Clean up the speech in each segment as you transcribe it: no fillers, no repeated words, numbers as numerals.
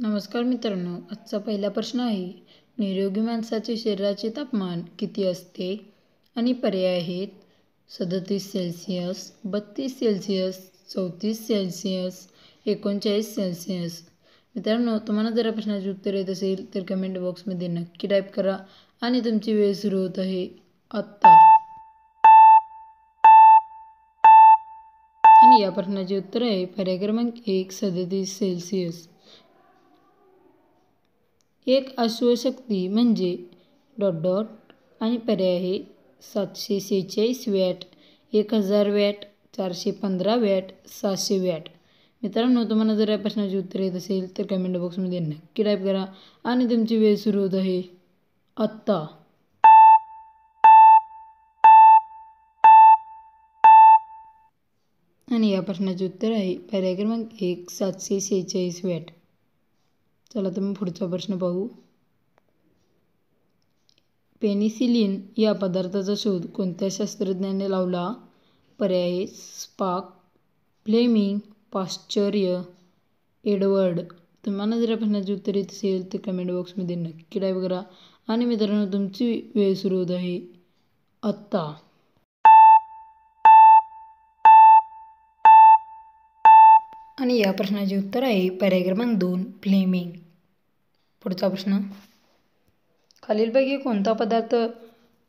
नमस्कार मित्रांनो, आजचा पहिला प्रश्न आहे, निरोगी माणसाचे शरीराचे तापमान किती असते? आणि पर्याय आहेत 37 सेल्सिअस, 32 सेल्सिअस, 34 सेल्सिअस, 39 सेल्सिअस. मित्रांनो, तुम्हाला जर या प्रश्नाचे उत्तर येत असेल तर कमेंट बॉक्समध्ये नक्की टाईप करा आणि तुमची वेळ सुरू होत आहे आत्ता. आणि या प्रश्नाचे उत्तर आहे पर्याय क्रमांक 1, 37 सेल्सिअस. एक अश्वशक्ती म्हणजे ... आणि पर्याय आहे 746 वॅट, 1000 वॅट, 415 वॅट, 700 वॅट. मित्रांनो, तुम्हाला जर या प्रश्नाचे उत्तर येत असेल तर कमेंट बॉक्समध्ये नक्की टाईप करा आणि तुमची वेळ सुरू होत आहे आत्ता. आणि या प्रश्नाचे उत्तर आहे पर्याय क्रमांक 1, 746 वॅट. चला तर मग पुढचा प्रश्न पाहू. पेनिसिलिन या पदार्थाचा शोध कोणत्या शास्त्रज्ञाने लावला? पर्याय आहे स्पार्क, फ्लेमिंग, पाश्चर्य, एडवर्ड. तुम्हाला जर या प्रश्नाचे उत्तर येत असेल तर कमेंट बॉक्समध्ये नक्की टाईप करा आणि मित्रांनो, तुमची वेळ सुरू होत आहे आत्ता. आणि या प्रश्नाचे उत्तर आहे पर्याय क्रमांक 2, फ्लेमिंग. पुढचा प्रश्न, खालीलपैकी कोणता पदार्थ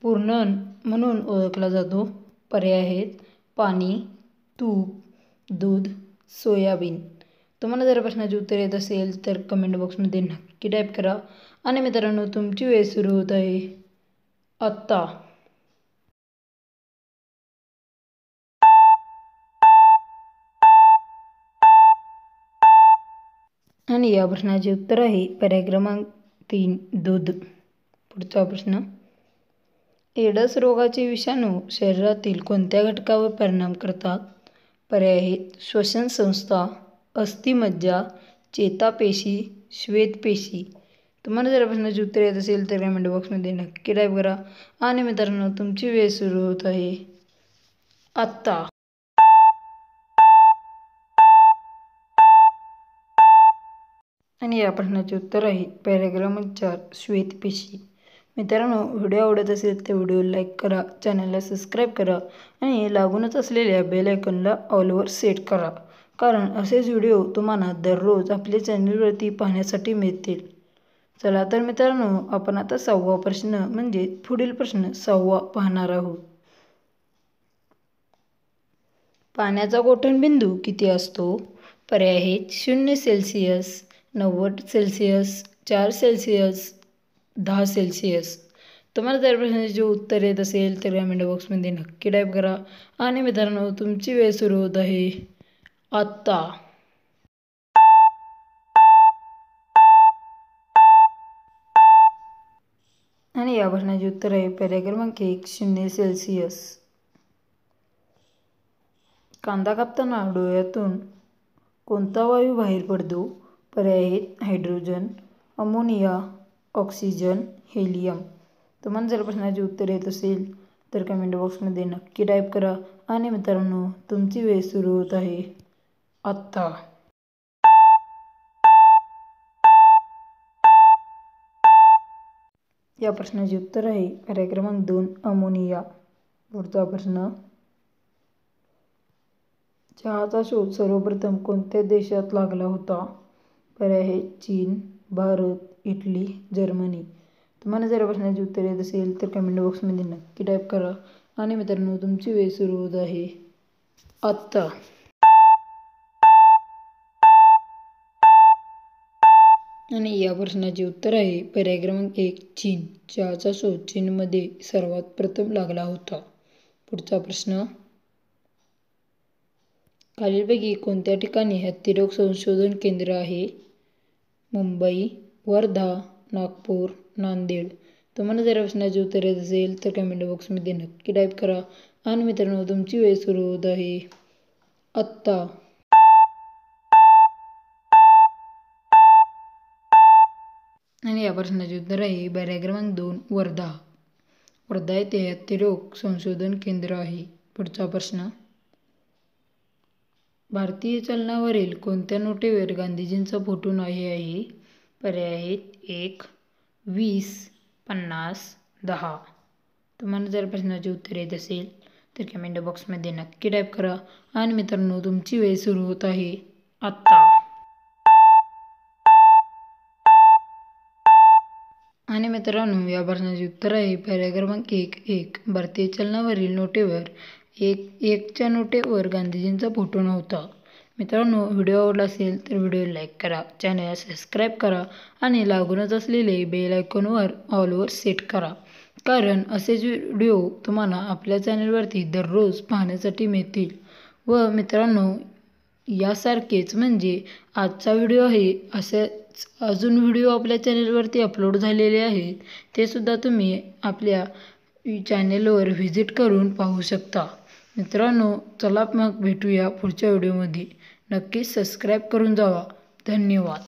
पूर्णन म्हणून ओळखला जातो? पर्याय आहेत पाणी, तूप, दूध, सोयाबीन. तुम्हाला जर प्रश्नाचे उत्तर येत असेल तर कमेंट बॉक्समध्ये नक्की टाईप करा आणि मित्रांनो, तुमची वेळ सुरू होत आहे आत्ता. आणि या प्रश्नाचे उत्तर आहे पर्याय क्रमांक 3, दूध. पुढचा प्रश्न, एडस रोगाचे विषाणू शरीरातील कोणत्या घटकावर परिणाम करतात? पर्याय आहेत श्वसन संस्था, अस्थिमज्जा, चेतापेशी, श्वेतपेशी. तुम्हाला जर प्रश्नाचे उत्तर येत असेल तर कमेंट बॉक्समध्ये नक्की टाईप करा आणि मित्रांनो, तुमची वेळ सुरू होत आहे आत्ता. आणि या प्रश्नाचे उत्तर आहे पर्याय क्रमांक 4, श्वेतपेशी. मित्रांनो, व्हिडिओ आवडत असेल तर व्हिडिओ लाईक करा, चॅनलला सबस्क्राईब करा आणि लागूनच असलेल्या बेल आयकॉनला ऑलवर सेट करा, कारण असेच व्हिडिओ तुम्हाला दररोज आपल्या चॅनलवरती पाहण्यासाठी मिळतील. चला तर मित्रांनो, आपण आता 6वा प्रश्न म्हणजे पुढील प्रश्न 6वा पाहणार आहोत. पाण्याचा गोठणबिंदू किती असतो? पर्याय आहेत 0 सेल्सिअस, 90 सेल्सिअस, 4 सेल्सिअस, 10 सेल्सिअस. तुम्हाला जर प्रश्नाचे उत्तर येत असेल तर कमेंट बॉक्समध्ये नक्की टाईप करा आणि मित्रांनो, तुमची वेळ सुरू होत आहे आत्ता. आणि या प्रश्नाचे उत्तर आहे पर्याय क्रमांक 1, 0 सेल्सिअस. कांदा कापताना डोळ्यातून कोणता वायू बाहेर पडतो? पर्याय आहेत हायड्रोजन, अमोनिया, ऑक्सिजन, हेलियम. तुम्हाला जर प्रश्नाचे उत्तर येत असेल तर कमेंट बॉक्समध्ये नक्की टाईप करा आणि मित्रांनो, तुमची वेळ सुरू होत आहे आत्ता. या प्रश्नाचे उत्तर आहे पर्याय क्रमांक 2, अमोनिया. पुढचा प्रश्न, चहाचा शोध सर्वप्रथम कोणत्या देशात लागला होता? पर्याय आहे चीन, भारत, इटली, जर्मनी. तुम्हाला जर प्रश्नाचे उत्तर येत असेल तर कमेंट बॉक्समध्ये नक्की टाईप करा आणि मित्रांनो, तुमची वेळ सुरू होत आहे आत्ता. आणि या प्रश्नाचे उत्तर आहे पर्याय क्रमांक 1, चीन. चहाचा शोध चीनमध्ये सर्वात प्रथम लागला होता. पुढचा प्रश्न, खालीलपैकी कोणत्या ठिकाणी हत्तीरोग संशोधन केंद्र आहे? मुंबई, वर्धा, नागपूर, नांदेड. तुम्हाला जर प्रश्नाचे उत्तर येत असेल तर कमेंट बॉक्समध्ये नक्की टाईप करा आणि मित्रांनो, तुमची वेळ सुरू होत आहे आत्ता. आणि या प्रश्नाचे उत्तर आहे पर्याय क्रमांक 2, वर्धा. वर्धा येथे हत्तीरोग संशोधन केंद्र आहे. पुढचा प्रश्न, भारतीय चलनावरील कोणत्या नोटेवर गांधीजींचा फोटो नाही आहे? पर्याय आहेत 1, 20, 50, 10. तुम्हाला जर प्रश्नाचे उत्तर येत असेल तर कमेंट बॉक्समध्ये नक्की टाईप करा. आणि मित्रांनो, तुमची वेळ सुरू होत आहे आत्ता. आणि मित्रांनो, या प्रश्नाचे उत्तर आहे पर्याय क्रमांक 1. भारतीय चलनावरील नोटेवर 1च्या नोटेवर गांधीजींचा फोटो नव्हता. मित्रांनो, व्हिडिओ आवडला असेल तर व्हिडिओ लाईक करा, चॅनलला सबस्क्राईब करा आणि लागूनच असलेले बेल आयकॉनवर ऑलवर सेट करा, कारण असेच व्हिडिओ तुम्हाला आपल्या चॅनलवरती दररोज पाहण्यासाठी मिळतील. व मित्रांनो, यासारखेच म्हणजे आजचा व्हिडिओ आहे असेच अजून व्हिडिओ आपल्या चॅनलवरती अपलोड झालेले आहेत, ते सुद्धा तुम्ही आपल्या चॅनलवर व्हिजिट करून पाहू शकता. मित्रांनो, चला मग भेटूया पुढच्या व्हिडिओमध्ये. नक्कीच सबस्क्राईब करून जावा. धन्यवाद.